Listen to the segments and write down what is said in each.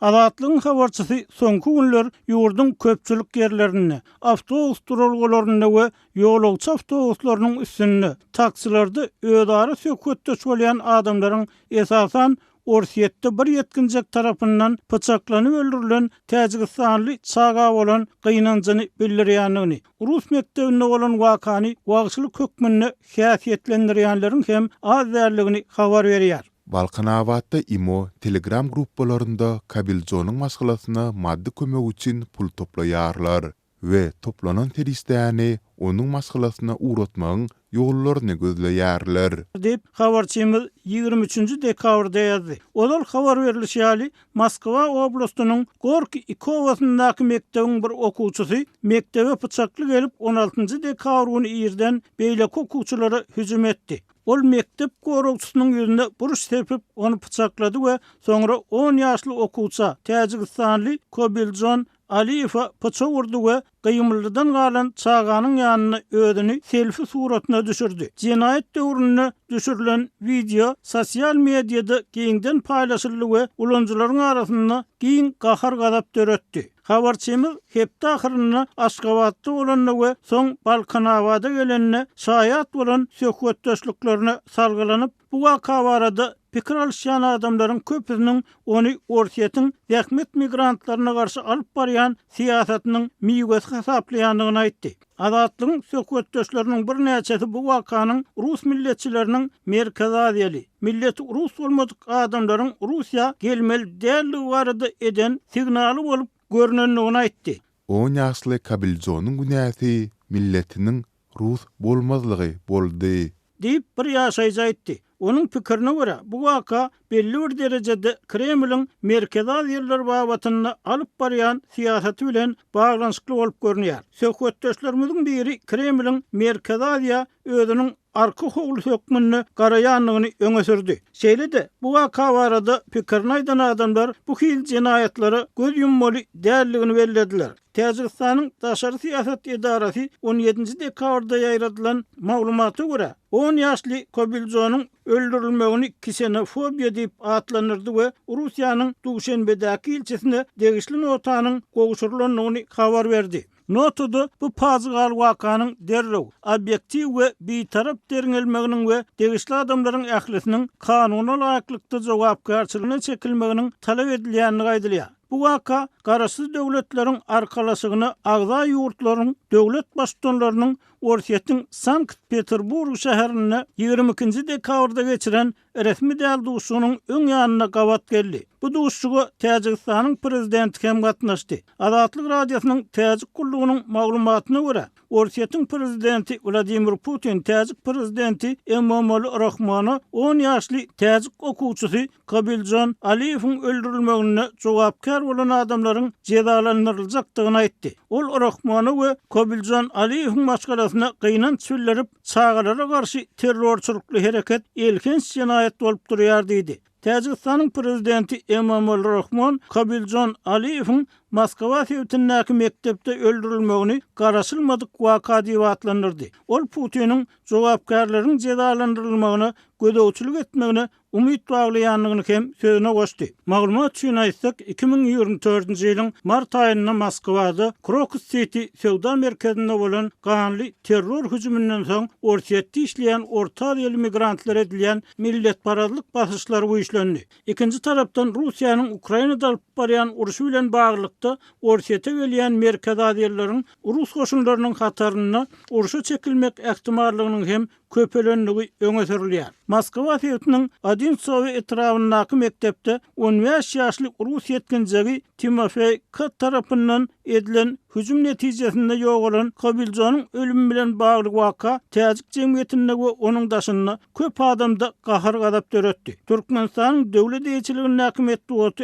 Azatlygyň habarçysy soňky günler ýurdun köpçülik yerlerini, awtobus duralgalaryny we ýolagçy awtobuslarynyň üstünde taksilerde öýdary sökütdeş bolýan adamlaryň esasan Orsiýetde bir ýetkinjek tarapyndan pyçaklanyp öldürilen Täjikistanly çaga bolan gynanjyny bildirýändigini, Rus mektebinde bolan wakany wagçylyk hökmünde häsiýetlendirýänleriň hem az därligini habar berýär. Balkanabatda IMO Telegram gruppalarında Kabiljonuň maskalasyna maddi kömek üçin pul toplaýarlar we toplanan teristäni onuň maskalasyna uğratmagyň ýollaryny gözleýärler. Dep habarçymyz 23 dekabrda ýazdy. Olal habar berilýär. Moskwa oblastynyň Gorki Ikowasyndaky mektebiň bir okuwçysy mektebe pyçakly gelip 16 dekabr güni ýerden beýleki okuwçylara hüjüm etdi. Ol mektep gorugçysynyň ýüzünde buruş tepip onu pyçaklady we soňra 10 ýaşly okuwça Täjikistanly Kobiljon Aliyewa pyça urdy we gıymyldydan galan çaganyň ýanyna ödüni selfie suratyna düşürdi. Cinayet döwründe düşürilen video sosial mediada giňden paýlaşyldy we ulanjylaryň arasynda giň gahar gadap döretdi. Habarçymyz hepde ahyryna Aşgabatda bolanna we soň Balkanawada gelenine şaýat bolan söhbetdeşliklerine salgylanyp bu waka barada pikir alýan adamlaryň köpüniň ony Orsiýetiň ýakmet migrantlaryna garşy alyp barýan siýasatynyň miýgesi hasaplaýandygyny aýtdy. Azatlygyň söhbetdeşleriniň bir näçesi bu wakanyň Rus milletçileriniň Merkez Aziýaly, milleti Rus bolmadyk adamlaryň Russiýa gelmeli dälligi barada eden signaly bolup görnendigini aýtdy. 10 ýaşly Kabiljonuň günäsi milletiniň Rus bolmazlygy boldy diýip bir ýaşaýjy aýtdy. Onun pikirine göre bu waka belli bir derecede Kremlin Merkez Aziýalylar babatyny alyp barýan siýasaty bilen baglanşykly bolup görünýär. Söhbetdeşlerimiziň biri Kremlin Merkez Aziýa özüniň arka howly hökmünde garaýanlygyny öňe sürdi. Şeýle-de bu waka barada pikirini aýdan adamlar bu hil jinaýatlary göz yummaly dälligini bellediler. Täjikistanyň daşary siýasat edarasy 17 dekabrda ýaýradylan maglumaty görä 10 ýaşly Kobiljonuň öldürilmegini ksenofobiýa diýip atlanyrdy we Russiýanyň Duşenbedäki ilçesinde degişli notanyň gowşurylandygyny habar berdi. Notada bu pazygal wakanyň derrew, obyektiw we bitarap derňelmeginiň we degişli adamlaryň ählisiniň kanuny laýyklykda jogapkarçylygyna çekilmeginiň talap edilýänini aýdylýar. Bu waka garaşsyz döwletleriň arkalaşygyny agza ýurtlaryň döwlet başçylarynyň Orsiýetiň Sankt-Peterburg şäherine 22 dekabrda geçiren resmi däl duşunyň öň ýanyna gawat geldi. Bu duşuga Täjikistanyň prezidenti hem gatnaşdy. Azatlyk radiosynyň Täjik gullugynyň maglumatyna görä, Orsiýetiň prezidenti Vladimir Putin Täjik prezidenti Emomali Rahmony 10 ýaşly Täjik okuwçysy Kabiljon Aliyewiň öldürilmegine jogapkar bolan adamlaryň jezalandyryljakdygyny aýtdy. Ol Rahmony we Kabiljon Aliyewiň maskalasyna gynanç çüllerip çagalara garşy terrorçulukly hereket elkenç jinaýat bolup durýar diýdi. Täjikistanyň prezidenti Emomali Rahmon Kabiljon Aliyewiň Moskwa şäherindäki mektepde öldürilmegini garaşylmadyk waka diýip atlandyrdy. Ol Putiniň jogapkarlaryň jezalandyrylmagyna gödäwçilik etmegine umyt baglaýanlygyny hem sözüne goşdy. Maglumat üçin aýtsak 2024-nji ýylyň mart aýynda Moskwada Krokus City sowda merkezinde bolan ganly terror hüjümünden soň Orsiýetde işleýän orta ýyl migrantlar edilýän milletparazlyk basyşlary goýuşlandy. Ikinji tarapdan Russiýanyň Ukrainada alyp barýan uruşy bilen baglykda Orsiýete gelýän Merkez Aziýalylaryň Rus goşunlarynyň hataryna uruşa çekilmek ähtimallygynyň hem köpelenligi öňe sürilýär. Moskwa şäheriniň Odinsowy etrafyndaky mektepde 15 ýaşly Rus ýetkinjigi Timofey K tarapyndan edilen hüjüm netijesinde ýogalan Kabiljonyň ölümi bilen bagly waka Täjik jemgyýetinde we onuň daşyna köp adamda gahar gadap döretdi. Türkmenistanyň döwlet eýçiliginiň häkimet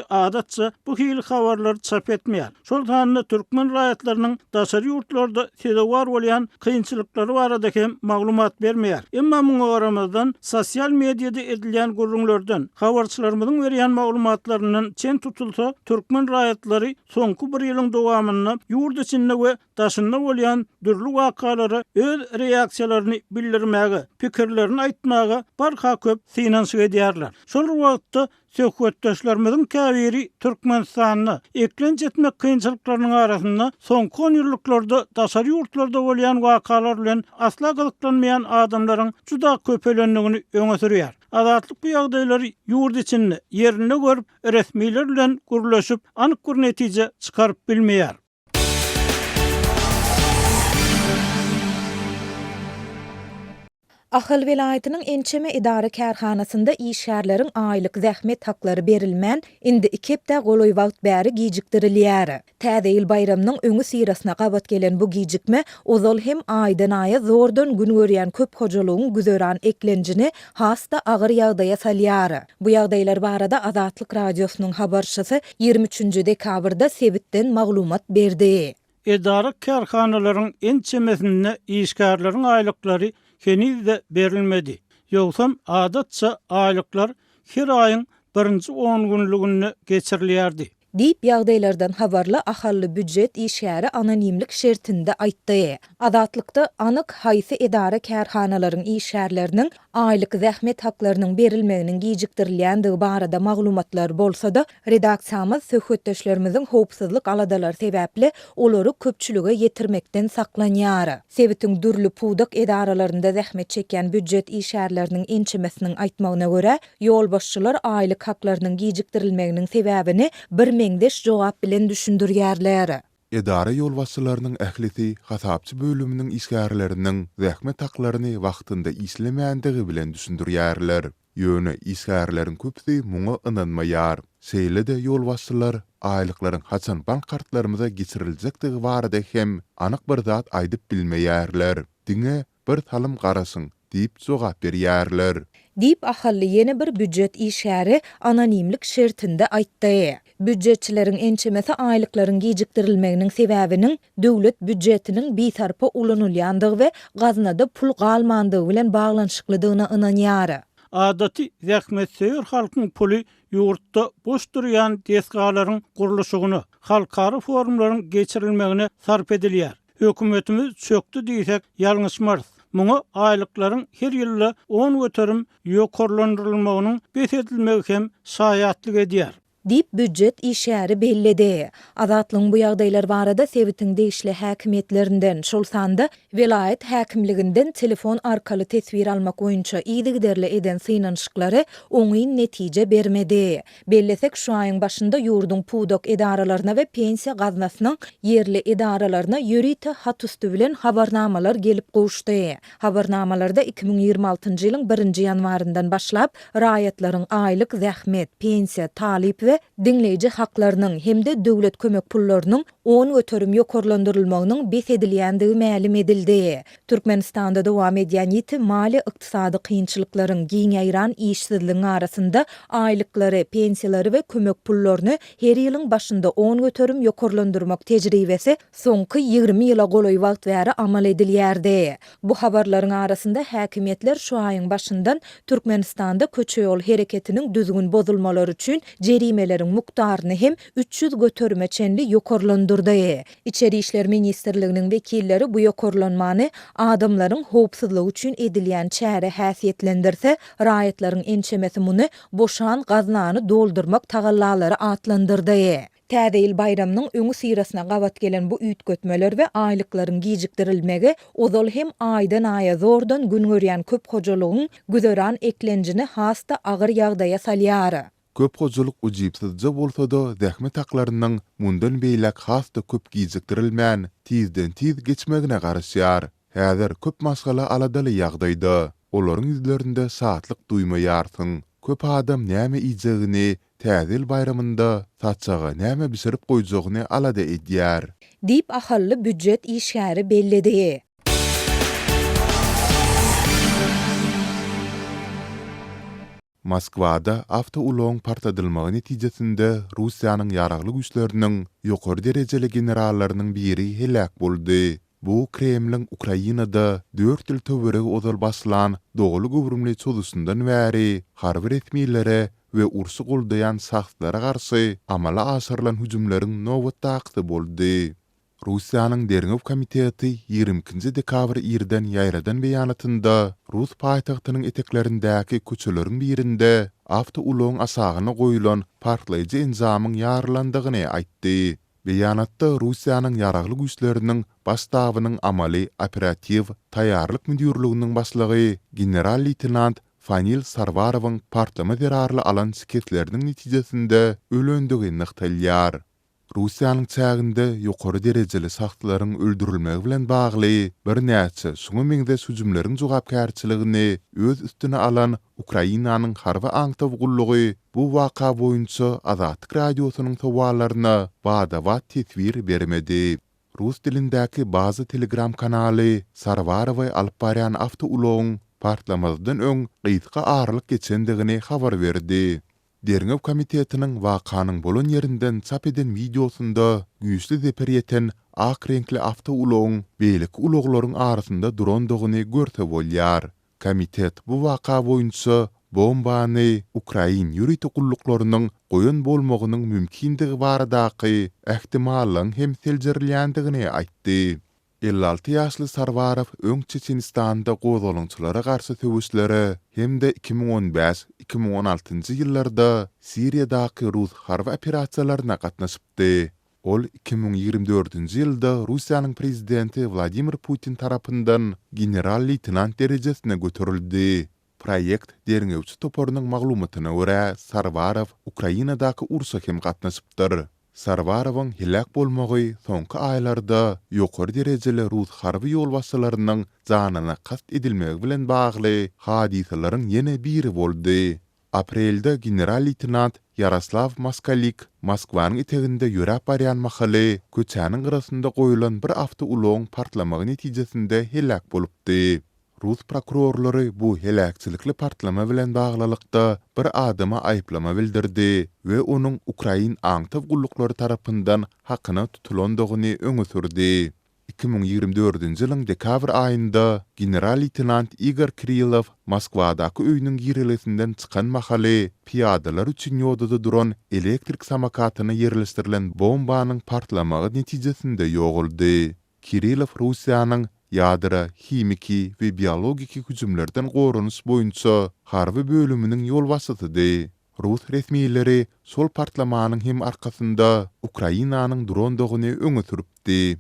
adatça bu hil habarlary çap etmeýär. Şol sanda türkmen raýatlarynyň daşary ýurtlarda sedewar bolýan kynçylyklary barada hem maglumat bermeýär. Emma muňa garamazdan sosial mediada edilýän gurrunlardan habarçylarymyzyň berýän maglumatlarynyň çen tutulsa türkmen raýatlary soňky bir ýylyň dowamyna ýurt içinde we daşynda bolýan dürli wakalary öz reaksiýalaryny bildirmäge, pikirlerini aýtmaga barha köp synanşyk edýärler. Şol wagtda söhbetdeşlerimizin käbiri Türkmenistanyny eklenç etmek kynçylyklarynyň arasynda soňky 10 ýyllarda daşary ýurtlarda bolýan wakalar bilen asla gyzyklanmayan adamlaryň juda köpelendigini öňe sürýär. Azatlyk bu ýagdaýlary ýurt içinde ýerine görüp resmiler bilen gürleşip anyk bir netije çykaryp bilmeýär. Ahal vilayatynyň Ençeme idara kärhanasynda işgärleriň aýlyk zähmet haklary berilmän indi 2 hepde goloý wagt bäri gijikdirilýär. Täze ýyl bayramynyň öňü sirasyna gabat gelen bu gijikme ozal hem aýdan aýa zordan gün görýän köp hojalygyň güzöran eklenjini hasta agyr ýagdaýa salýar. Bu ýagdaýlar barada Azatlyk radiosynyň habarçysy 23 dekabrda Sebitden maglumat berdi. Idara kärhanalaryň Ençemesinde işgärleriň aýlyklary henüz berilmedi. Yoksam adatça aýlyklar her aýyň 1-nji 10 günlügini geçirilýärdi. Diýip ýagdaýlardan habarly ahally büdjet işgäri anonimlik şertinde aýtdy. Azatlykda anyk haýsy idara kärhanalaryň işgärleriniň aýlyk zähmet haklarynyň berilmeginiň gijikdirilýändigi barada maglumatlar bolsa-da, redaksiyamyz söhbetdeşlerimiziň howpsuzlyk aladalar sebäpli olary köpçülüge ýetirmekden saklanýar. Sebitiň dürli pudak idaralarynda zähmet çeken büdjet işgärleriniň Ençemesiniň aýtmagyna görä, ýol başçylar aýlyk haklarynyň gijikdirilmeginiň sebäbini bir meňdeş jogap bilen düşündirýärler. Edara ýolbaşçylarynyň ählisi hasapçy bölüminiň işgärleriniň zähmet haklaryny wagtynda islemändigi bilen düşündirýärler. Ýöne işgärleriň köpsi muňa ynanmaýar. Seýle-de ýolbaşçylar aýlyklaryň haçan bank kartlarymyza geçiriljekdigi barada hem anyk bir zat aýdyp bilmeýärler. Diňe bir talim garasyň diýip jogap berýärler. Diýip ahally ýene bir büdjet işgäri anonimlik şertinde aýtdy. Büdjetçileriň Ençemesi aýlyklaryň gijikdirilmeginiň sebäbiniň döwlet büdjetiniň bitarpa ulanylýandygy we gaznada pul galmandygy bilen baglanyşyklydygyna ynanýar. Adaty zähmetseýär halkyň puly ýurtda boş durýan desgalaryň gurulşygyny, halkary forumlaryň geçirilmegine sarp edilýär. Hökümetimiz çöktü diýsek ýalňyşmarys. Muňa aýlyklaryň her ýyly 10 göterim ýokarlandyrylmagynyň besedilmegi hem şaýatlyk edýär. Diýip büdjet işgäri bellidi. Azatlyň bu ýagdaýlar barada Sebitiň degişli häkimetlerinden şolsanda vilayet häkimliginden telefon arkaly tesbir almak boýunça ýygyderli eden synanyşyklary oňy netije bermedi. Bellesek şu aýyň başynda ýurdun pudak edaralaryna we pensiya gaznasynyň ýerli edaralaryna ýörite hat üstü bilen habarnamalar gelip goşdy. Habarnamalarda 2026-njy ýylyň 1-nji ýanwaryndan başlap raýatlaryň aýlyk zähmet, pensiya, talip we dinleyici haklarynyň hemde döwlet kömek pullarynyň 10 göterim ýokarlandyrylmagynyň besedilýändigi mälim edildi. Türkmenistanda dowam edýän ýiti mali ykdysady kynçylyklaryň giň ýaýran işsizligiň arasynda aýlyklary, pensiýalary we kömek pullaryny her ýylyň başynda 10 göterim ýokarlandyrmak tejribesi soňky 20 ýyla goloý wagt bäri amal edilýärdi. Bu habarlaryň arasynda häkimetler şu aýyň başyndan Türkmenistanda köçe ýol hereketiniň düzgün bozulmalary üçin jerimelerin mukdaryny hem 300 götürme çenli ýokarlandyrdy. İçeri işler Ministrliginiň wekilleri bu ýokarlanmany adamlaryň howpsuzlygy üçin edilýän çäre häsiýetlendirse, raýatlaryň Ençemesi muny boşan gaznany doldurmak tagallalary atlandyrdy. Täze ýyl bayramynyň öňü sirasyna gabat gelen bu üýtgetmeler we aýlyklaryň gijikdirilmegi ozal hem aýdan aýa zordan gün görýän köp hojalygyň güzöran eklenjini hasta agyr ýagdaýa salýar. Köp hojalyk ujipsizce bolsa-da zähmet haklarynyň mundan beýlek hasta köp gijikdirilmän, tizden tiz geçmegine garaşýar. Häzir köp masgala aladaly ýagdaýda olaryň ýüzlerinde saatlyk duýmaýarsyň. Köp adam näme iýjegini, täze ýyl bayramynda saçaga näme bisirip goýjagyny alada edýär. Diýip ahally büdjet işgäri bellidi. Moskwada awtouloň partadylmagy netijesinde Russiýanyň ýaragly güýçleriniň ýokary derejeli generallarynyň biri helak boldy. Bu Kremlin Ukrainada 4 ýyl töweregi ozal baslan dogly gowrumly çözüsünden bäri harby resmiýetlere we ursy goldaýan saxtlara garşy amala aşyrylan hüjümleriň nowatdaky boldy. Russiýanyň Derňew komiteti 22 dekabr ýerden ýaýradan beýanatynda Rus paýtagtynyň eteklerindäki köçeleriň birinde avtoulygyň asagyna goýulan partlaýjy enzamyň ýarlandygyny aýtdy. Beýanatda Russiýanyň ýaragly güýçleriniň başdabynyň amaly operativ taýýarlyk müdürliginiň başlygy general-leytenant Fanil Sarvarowyň partlama zerarly alan sketleriniň netijesinde ölendigi nykdalýar. Russiýanyň çäginde ýokary derejeli saxtlaryň öldürilmegi bilen bagly bir näçe şuňa meňde süjümleriň jogapkärçiligini öz üstüne alan Ukrainanyň harby aňtawgullygy bu waka boýunça Azatlyk radiosynyň towalaryna bada-bat tesbir bermedi. Rus dilindäki bazı telegram kanaly Sarvarowy alyp barýan awtoulygyň partlamazdan öň gyzga ağırlyk geçendigini habar berdi. Derňew komitetiniň wakanyň bolan ýerinden çap eden videosunda güýçli zeper ýeten ak renkli awtoulygyň beýleki uluglaryň arasynda durandygyny görse bolýar. Komitet bu waka boýunça bombany Ukrain ýürüýti gullyklarynyň goýun bolmagynyň mümkindigi baradaky ähtimallaryň hem seljerilýändigini aýtdy. 56 ýaşly Sarvarow öň Çeçenistanda gozalançylara garşy töwüşlere hem-de 2015-2016 ýyllarda Siriýadaky Rus harby operasiýalaryna gatnaşypdy. Ol 2024-nji ýylda Russiýanyň prezidenti Vladimir Putin tarapyndan general-leytenant derejesine göterildi. Proýekt derňewçi toporunyň maglumatyna görä Sarvarow Ukrainadaky ursa hem gatnaşypdyr. Sarvarowyň helak bolmagy soňky aýlarda ýokary derejeli Rus harby ýolbaşçylarynyň janyna kast edilmegi bilen bagly hadisalaryň ýene biri boldy. Aprelde general-leytenant Yaroslav Moskalik Moskwanyň eteginde ýörep barýan mahaly köçäniň gyrasynda goýulan bir awtoulygyň partlamagy netijesinde helak bolupdy. Rus prokurorlary bu helakçylikli partlama bilen baglylykda bir adama aýyplama bildirdi we onuň Ukrain aňtawgullukları tarapyndan hakyna tutulandygyny öňe sürdi. 2024-nji ýylyň dekabr aýynda general-leytenant Igor Krylov Moskwadaky öýüniň girelesinden çykan mahaly piýadalar üçin ýodada duran elektrik samakatyna ýerleşdirilen bombanyň partlamagy netijesinde ýoguldy. Krylov Russiýanyň ýadyra, himiki we biologiki hüjümlerden gorunuş boýunça harby bölüminiň ýolbaşçydy. Rus resmiýetleri sol partlamanyň hem arkasynda Ukrainanyň durandygyny öňe süripdi.